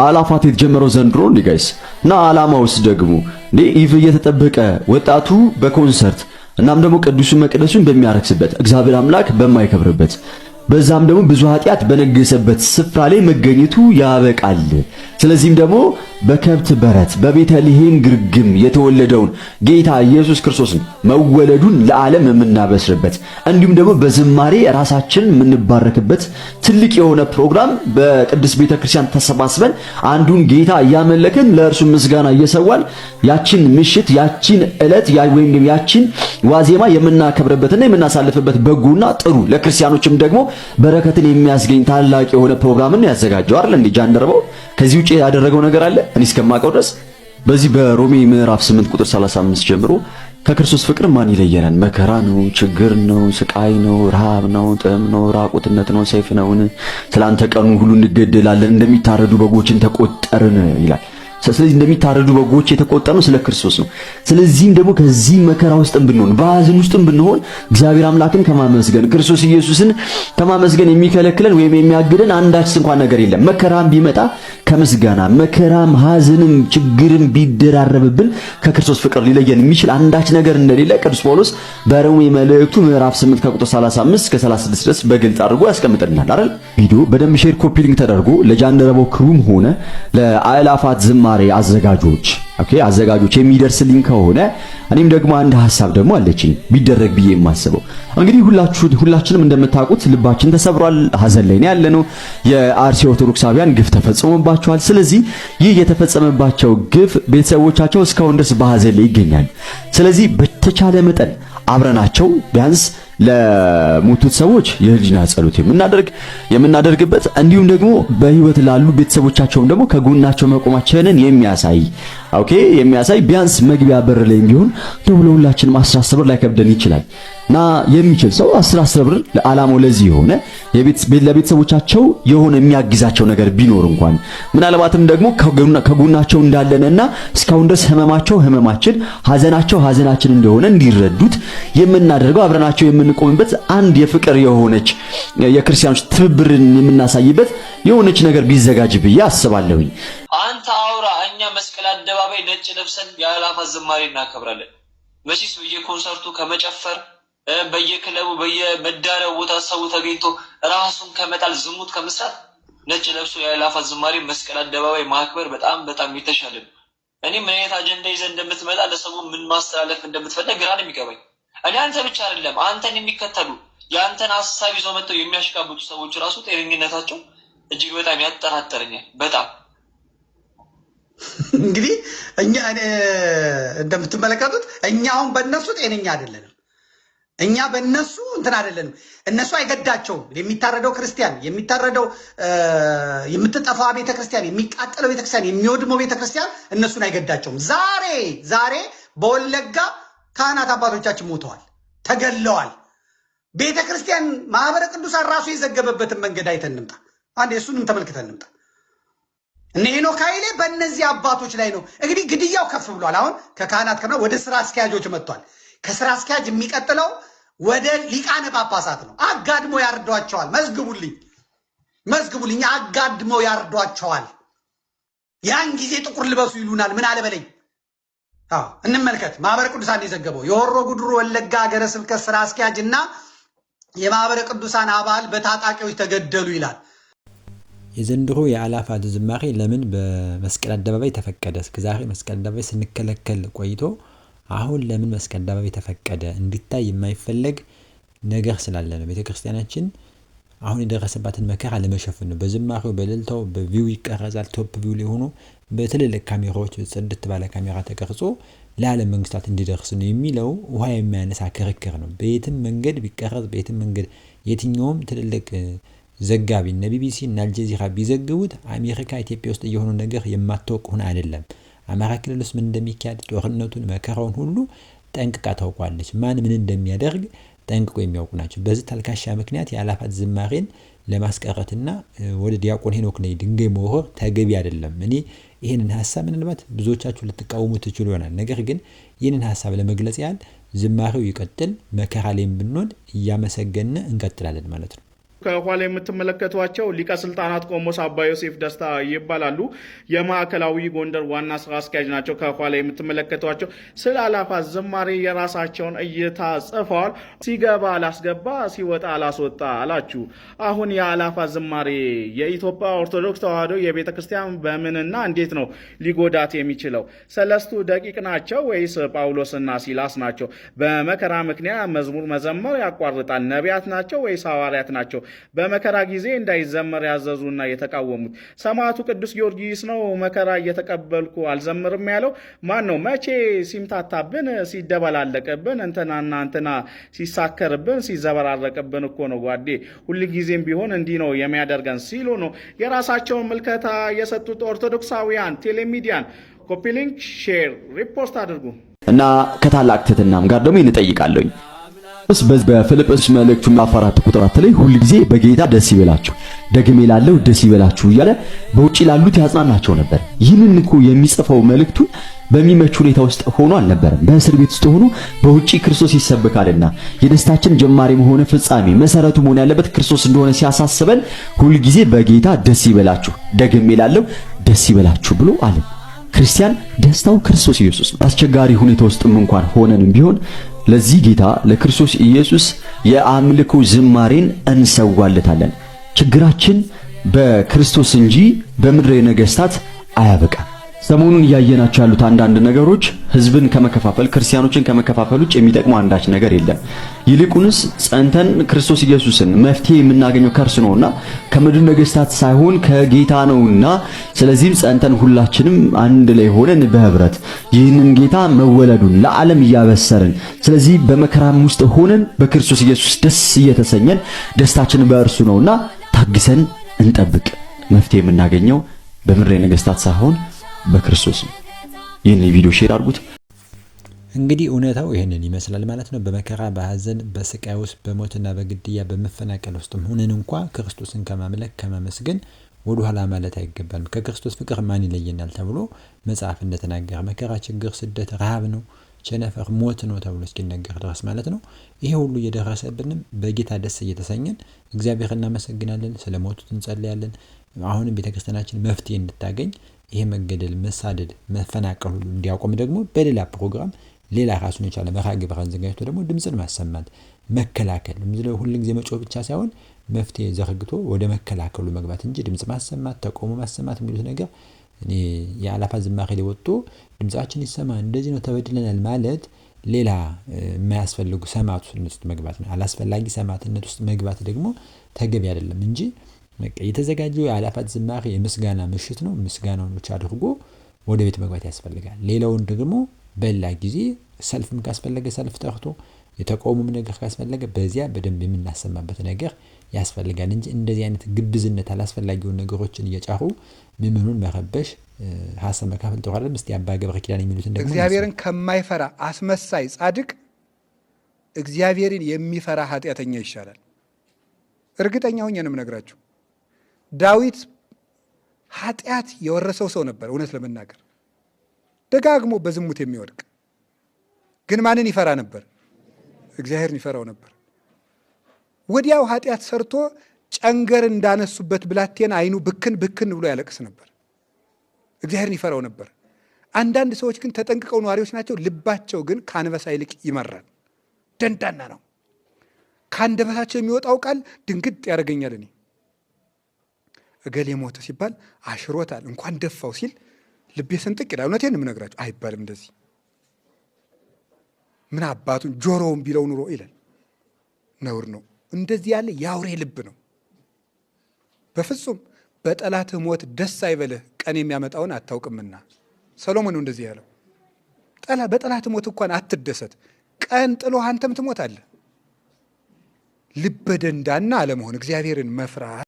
አላፋት የተጀመረው ዘንድሮ እንዴ ጋይስ እና አላማውስ ደግሞ ኢቭ እየተጠበቀ ወጣቱ በኮንሰርት እናም ደግሞ ቅዱስ መቅደሱን በሚያረክስበት እግዚአብሔር አምላክ በማይከብርበት በዛም ደግሞ ብዙ ኃጢያት በነገሰበት ስፍራ ላይ መገኘቱ ያበቃል። ስለዚህም ደግሞ በከብት በረት በቤተልሔም ግርግም የተወለደውን ጌታ ኢየሱስ ክርስቶስን መወለዱን ለዓለም የምናበስርበት እንዲሁም ደግሞ በዝማሬ ራሳችንን የምንባረክበት ትልቅ የሆነ ፕሮግራም በቅድስት ቤተክርስቲያን ተሰባስበን አንዱን ጌታ እያመለክን ለእርሱ ምስጋና እየሰዋን ያችን ምሽት ያችን ዕለት ወይም ያችን ዋዜማ የምናከብርበትና የምናሳልፍበት በጎና ጥሩ ለክርስቲያኖችም ደግሞ በረከትን የሚያስገኝ ታላቅ የሆነ ፕሮግራምን ያዘጋጀው አይደል እንዴ ጃንደረባው። ከዚህ ውጪ ያደረገው ነገር አለ እኔ እስከማውቀው ድረስ በዚህ በሮሜ ምዕራፍ 8 ቁጥር 35 ጀምሮ ከክርስቶስ ፍቅር ማን ይለየናል? መከራ ነው፣ ችግር ነው፣ ስቃይ ነው፣ ረሃብ ነው፣ ጥም ነው፣ ራቁትነት ነው፣ ሰይፍ ነውን? ስላንተ ቀኑ ሁሉ እንገደላለን፣ እንደሚታረዱ በጎችን ተቆጠርን ይላል። ስለዚህ እንደሚታረዱ በጎች የተቆጠሩ ስለ ክርስቶስ ነው። ስለዚህም ደግሞ ከዚህ መከራ ውስጥም ብንሆን በሐዘን ውስጥም ብንሆን እግዚአብሔር አምላክን ከማመስገን ክርስቶስ ኢየሱስን ከማመስገን የሚከለክለን ወይም የሚያግደን አንዳች እንኳን ነገር የለም። መከራም ቢመጣ ከምስጋና መከራም ሐዘንም ችግርም ቢደራረብብን ከክርስቶስ ፍቅር ሊለየን የሚችል አንዳች ነገር እንደሌለ ቅዱስ ጳውሎስ በሮሜ መልእክቱ ምዕራፍ 8 ከቁጥር 35 እስከ 36 ድረስ በግልጽ አድርጎ ያስቀምጥልናል አይደል? ቪዲዮ በደንብ ሼር ኮፒ ሊንክ ተደርጎ ለጃንደረባው ክሩም ሆነ ለአእላፋት ዝማሬ አዘጋጆች የሚደርስልኝ ከሆነ እኔም ደግሞ አንድ ሐሳብ ደግሞ አለችኝ ቢደረግ ብዬ የማስበው እንግዲህ ሁላችንም እንደምታውቁት ልባችን ተሰብሯል፣ ሐዘን ላይ ነው ያለነው። የአርሲ ኦርቶዶክሳውያን ግፍ ተፈጽሞባቸዋል። ስለዚህ ይህ የተፈጸመባቸው ግፍ ቤተሰቦቻቸው እስካሁን ድረስ በሐዘን ላይ ይገኛሉ። ስለዚህ በተቻለ መጠን አብረናቸው ቢያንስ ለሞቱት ሰዎች የህሊና ጸሎት የምናደርግበት እንዲሁም ደግሞ በህይወት ላሉ ቤተሰቦቻቸውም ደግሞ ከጎናቸው መቆማችንን የሚያሳይ ቢያንስ መግቢያ በር ላይ ቢሆን ለሁላችንም 10 ብር ላይ ከብደን ይችላል እና የሚችል ሰው 10 ብር ለዓላማው ለዚህ የሆነ ለቤተሰቦቻቸው የሆነ የሚያግዛቸው ነገር ቢኖር እንኳን ምናልባትም ደግሞ ከጎናቸው እንዳለንና እስካሁን ድረስ ህመማችን ሐዘናችን እንደሆነ እንዲረዱት የምናደርገው አብረናቸው የምንቆምበት አንድ የፍቅር የሆነች የክርስቲያኖች ትብብርን የምናሳይበት የሆነች ነገር ቢዘጋጅ ብዬ አስባለሁኝ። አንተ አውራ እኛ መስቀል አደባባይ ነጭ ለብሰን የአእላፋት ዝማሬ እናከብራለን። መቼስ በየኮንሰርቱ ከመጨፈር በየክለቡ በየመዳሪያው ቦታ ሰው ተገኝቶ ራሱን ከመጣል ዝሙት ከመስራት ነጭ ለብሶ የአእላፋት ዝማሬ መስቀል አደባባይ ማክበር በጣም የተሻለ ነው። እኔ ምን አይነት አጀንዳ ይዘህ እንደምትመጣ ለሰው ምን ማስተላለፍ እንደምትፈልግ ግራ ነው የሚገባኝ። እኔ አንተ ብቻ አይደለም አንተን የሚከተሉ ያንተን ሐሳብ ይዘው መጥተው የሚያሽቃብጡ ሰዎች ራሱ ጤነኝነታቸው እጅግ በጣም ያጠራጥረኛል። በጣም እንግዲህ እኛ እንደምትመለከቱት እኛ አሁን በእነሱ ጤነኛ አይደለንም። እኛ በእነሱ እንትን አይደለንም። እነሱ አይገዳቸውም። የሚታረደው ክርስቲያን የሚታረደው የምትጠፋው ቤተክርስቲያን የሚቃጠለው ቤተክርስቲያን የሚወድመው ቤተክርስቲያን እነሱን አይገዳቸውም። ዛሬ በወለጋ ካህናት አባቶቻችን ሞተዋል፣ ተገለዋል። ቤተክርስቲያን ማህበረ ቅዱሳን ራሱ የዘገበበትን መንገድ አይተን እንምጣ። አንዴ እሱንም ተመልክተን እንምጣ። እነ ሄኖክ ኃይሌ በእነዚህ አባቶች ላይ ነው እንግዲህ ግድያው ከፍ ብሏል። አሁን ከካህናት ወደ ስራ አስኪያጆች መጥቷል። ከስራ አስኪያጅ የሚቀጥለው ወደ ሊቃነ ጳጳሳት ነው። አጋድሞ ያርዷቸዋል። መዝግቡልኝ። አጋድሞ ያርዷቸዋል። ያን ጊዜ ጥቁር ልበሱ ይሉናል። ምን አለበለኝ። እንመልከት። ማህበረ ቅዱሳን የዘገበው የሆሮ ጉድሩ ወለጋ ሀገረ ስብከት ስራ አስኪያጅ እና የማህበረ ቅዱሳን አባል በታጣቂዎች ተገደሉ ይላል። የዘንድሮ የአእላፋት ዝማሬ ለምን በመስቀል አደባባይ ተፈቀደ? እስከዛሬ መስቀል አደባባይ ስንከለከል ቆይቶ አሁን ለምን መስቀል አደባባይ ተፈቀደ? እንዲታይ የማይፈለግ ነገር ስላለ ነው። ቤተክርስቲያናችን አሁን የደረሰባትን መከራ ለመሸፈን ነው። በዝማሬው በእልልታው በቪው ይቀረጻል። ቶፕ ቪው ላይ ሆኖ በትልልቅ ካሜራዎች ጽድት ባለ ካሜራ ተቀርጾ ለዓለም መንግስታት እንዲደርስ ነው የሚለው ውሃ የሚያነሳ ክርክር ነው። በየትም መንገድ ቢቀረጽ በየትም መንገድ የትኛውም ትልልቅ ዘጋቢ እነ ቢቢሲ እና አልጀዚራ ቢዘግቡት አሜሪካ ኢትዮጵያ ውስጥ የሆነ ነገር የማታውቅ ሆነ አይደለም። አማራ ክልል ውስጥ ምን እንደሚካሄድ ጦርነቱን መከራውን ሁሉ ጠንቅቃ ታውቋለች። ማን ምን እንደሚያደርግ ጠንቅቆ የሚያውቁ ናቸው። በዚህ ተልካሻ ምክንያት የአእላፋት ዝማሬን ለማስቀረትና ወደ ዲያቆን ሄኖክ ላይ ድንጋይ መወርወር ተገቢ አይደለም። እኔ ይህንን ሐሳብ ምናልባት ብዙዎቻችሁ ልትቃወሙ ትችሉ ይሆናል። ነገር ግን ይህንን ሐሳብ ለመግለጽ ያህል ዝማሬው ይቀጥል፣ መከራ ላይም ብንሆን እያመሰገነ እንቀጥላለን ማለት ነው። ከኋላ የምትመለከቷቸው ሊቀ ስልጣናት ቆሞስ አባ ዮሴፍ ደስታ ይባላሉ። የማዕከላዊ ጎንደር ዋና ስራ አስኪያጅ ናቸው። ከኋላ የምትመለከቷቸው ስለ አእላፋት ዝማሬ የራሳቸውን እይታ ጽፈዋል። ሲገባ አላስገባ ሲወጣ አላስወጣ አላችሁ። አሁን የአእላፋት ዝማሬ የኢትዮጵያ ኦርቶዶክስ ተዋሕዶ የቤተ ክርስቲያን በምንና እንዴት ነው ሊጎዳት የሚችለው? ሰለስቱ ደቂቅ ናቸው ወይስ ጳውሎስና ሲላስ ናቸው? በመከራ ምክንያት መዝሙር መዘመር ያቋርጣል። ነቢያት ናቸው ወይስ ሐዋርያት ናቸው? በመከራ ጊዜ እንዳይዘመር ያዘዙና የተቃወሙት ሰማዕቱ ቅዱስ ጊዮርጊስ ነው። መከራ እየተቀበልኩ አልዘምርም ያለው ማን ነው? መቼ ሲምታታብን ሲደበላለቅብን እንትናና እንትና ሲሳከርብን ሲዘበራረቅብን እኮ ነው ጓዴ። ሁልጊዜም ቢሆን እንዲህ ነው የሚያደርገን ሲሉ ነው የራሳቸውን ምልከታ የሰጡት ኦርቶዶክሳውያን። ቴሌሚዲያን ኮፒ ሊንክ፣ ሼር፣ ሪፖስት አድርጉ እና ከታላቅ ትሕትናም ጋር ደግሞ ይንጠይቃለኝ በፊልጵስዩስ መልእክቱ ምዕራፍ 4 ቁጥር 4 ላይ ሁል ጊዜ በጌታ ደስ ይበላችሁ፣ ደግሜ እላለሁ ደስ ይበላችሁ እያለ በውጪ ላሉት ያጽናናቸው ነበር። ይህንን እኮ የሚጽፈው መልእክቱን በሚመች ሁኔታ ውስጥ ሆኖ አልነበረም። በእስር ቤት ውስጥ ሆኖ በውጪ ክርስቶስ ይሰበካልና የደስታችን ጀማሪ መሆነ ፍጻሜ መሰረቱ መሆን ያለበት ክርስቶስ እንደሆነ ሲያሳስበን ሁል ጊዜ በጌታ ደስ ይበላችሁ፣ ደግሜ እላለሁ ደስ ይበላችሁ ብሎ አለ። ክርስቲያን ደስታው ክርስቶስ ኢየሱስ ነው። አስቸጋሪ ሁኔታ ውስጥም እንኳን ሆነንም ቢሆን ለዚህ ጌታ ለክርስቶስ ኢየሱስ የአምልኮ ዝማሬን እንሰዋለታለን። ችግራችን በክርስቶስ እንጂ በምድር ነገስታት አያበቃም። ሰሞኑን እያየናቸው ያሉት አንዳንድ ነገሮች ህዝብን ከመከፋፈል ክርስቲያኖችን ከመከፋፈል ውጭ የሚጠቅሙ አንዳች ነገር የለም። ይልቁንስ ጸንተን ክርስቶስ ኢየሱስን መፍትሄ የምናገኘው ከእርሱ ነውና ከምድር ነገስታት ሳይሆን ከጌታ ነውና፣ ስለዚህም ጸንተን ሁላችንም አንድ ላይ ሆነን በህብረት ይህንን ጌታ መወለዱን ለዓለም እያበሰርን፣ ስለዚህ በመከራም ውስጥ ሆነን በክርስቶስ ኢየሱስ ደስ እየተሰኘን ደስታችን በእርሱ ነውና ታግሰን እንጠብቅ። መፍትሄ የምናገኘው በምድር ነገስታት ሳይሆን በክርስቶስ ነው። ይህን ቪዲዮ ሼር አድርጉት። እንግዲህ እውነታው ይህንን ይመስላል ማለት ነው። በመከራ በሐዘን በስቃይ ውስጥ በሞትና በግድያ በመፈናቀል ውስጥ ሆነን እንኳ ክርስቶስን ከማምለክ ከማመስገን ወደ ኋላ ማለት አይገባልም። ከክርስቶስ ፍቅር ማን ይለየናል ተብሎ መጽሐፍ እንደተናገረ መከራ፣ ችግር፣ ስደት፣ ረሃብ ነው፣ ቸነፈር፣ ሞት ነው ተብሎ እስኪነገር ድረስ ማለት ነው። ይሄ ሁሉ እየደረሰብንም በጌታ ደስ እየተሰኘን እግዚአብሔር እናመሰግናለን። ስለ ሞቱት እንጸልያለን። አሁንም ቤተክርስቲያናችን መፍትሄ እንድታገኝ ይሄ መገደል፣ መሳደድ፣ መፈናቀል ሁሉ እንዲያቆም ደግሞ በሌላ ፕሮግራም ሌላ ራሱን የቻለ መርሃ ግብር አዘጋጅቶ ደግሞ ድምፅን ማሰማት መከላከል፣ ሁልጊዜ መጮህ ብቻ ሳይሆን መፍትሄ ዘርግቶ ወደ መከላከሉ መግባት እንጂ ድምፅ ማሰማት ተቆሞ ማሰማት የሚሉት ነገር እኔ የአእላፋት ዝማሬ ላይ ወጥቶ ድምፃችን ይሰማ እንደዚህ ነው ተበድለናል ማለት ሌላ የማያስፈልጉ ሰማዕትነት ውስጥ መግባት ነው። አላስፈላጊ ሰማዕትነት ውስጥ መግባት ደግሞ ተገቢ አይደለም እንጂ የተዘጋጀው የአእላፋት ዝማሬ የምስጋና ምሽት ነው። ምስጋናውን ብቻ አድርጎ ወደ ቤት መግባት ያስፈልጋል። ሌላውን ደግሞ በሌላ ጊዜ ሰልፍም ካስፈለገ ሰልፍ ጠርቶ የተቆሙም ነገር ካስፈለገ በዚያ በደንብ የምናሰማበት ነገር ያስፈልጋል እንጂ እንደዚህ አይነት ግብዝነት አላስፈላጊውን ነገሮችን እየጫሩ ምዕመኑን መረበሽ ሀሳብ መካፈል ጥሩ አይደለም። እስቲ አባ ገብረ ኪዳን የሚሉትን ደግሞ እግዚአብሔርን ከማይፈራ አስመሳይ ጻድቅ እግዚአብሔርን የሚፈራ ኃጢአተኛ ይሻላል። እርግጠኛ ሆኜ ነው የምነግራችሁ። ዳዊት ኃጢአት የወረሰው ሰው ነበር። እውነት ለመናገር ደጋግሞ በዝሙት የሚወድቅ ግን ማንን ይፈራ ነበር? እግዚአብሔርን ይፈራው ነበር። ወዲያው ኃጢአት ሰርቶ ጨንገር እንዳነሱበት ብላቴና አይኑ ብክን ብክን ብሎ ያለቅስ ነበር። እግዚአብሔርን ይፈራው ነበር። አንዳንድ ሰዎች ግን ተጠንቅቀው ነዋሪዎች ናቸው። ልባቸው ግን ከአንበሳ ይልቅ ይመራል፣ ደንዳና ነው። ከአንደበታቸው የሚወጣው ቃል ድንግጥ ያደርገኛል። እኔ እገሌ ሞተ ሲባል አሽሮታል እንኳን ደፋው ሲል ልቤ ስንጥቅ ይላል። እውነቴን የምነግራቸው አይባልም እንደዚህ። ምን አባቱን ጆሮውን ቢለው ኑሮ ይላል። ነውር ነው። እንደዚህ ያለ የአውሬ ልብ ነው። በፍጹም በጠላትህ ሞት ደስ አይበልህ ቀን የሚያመጣውን አታውቅምና። ሰሎሞን ነው እንደዚህ ያለው። በጠላትህ ሞት እንኳን አትደሰት፣ ቀን ጥሎ አንተም ትሞታለህ። ልበ ደንዳና አለመሆን፣ እግዚአብሔርን መፍራት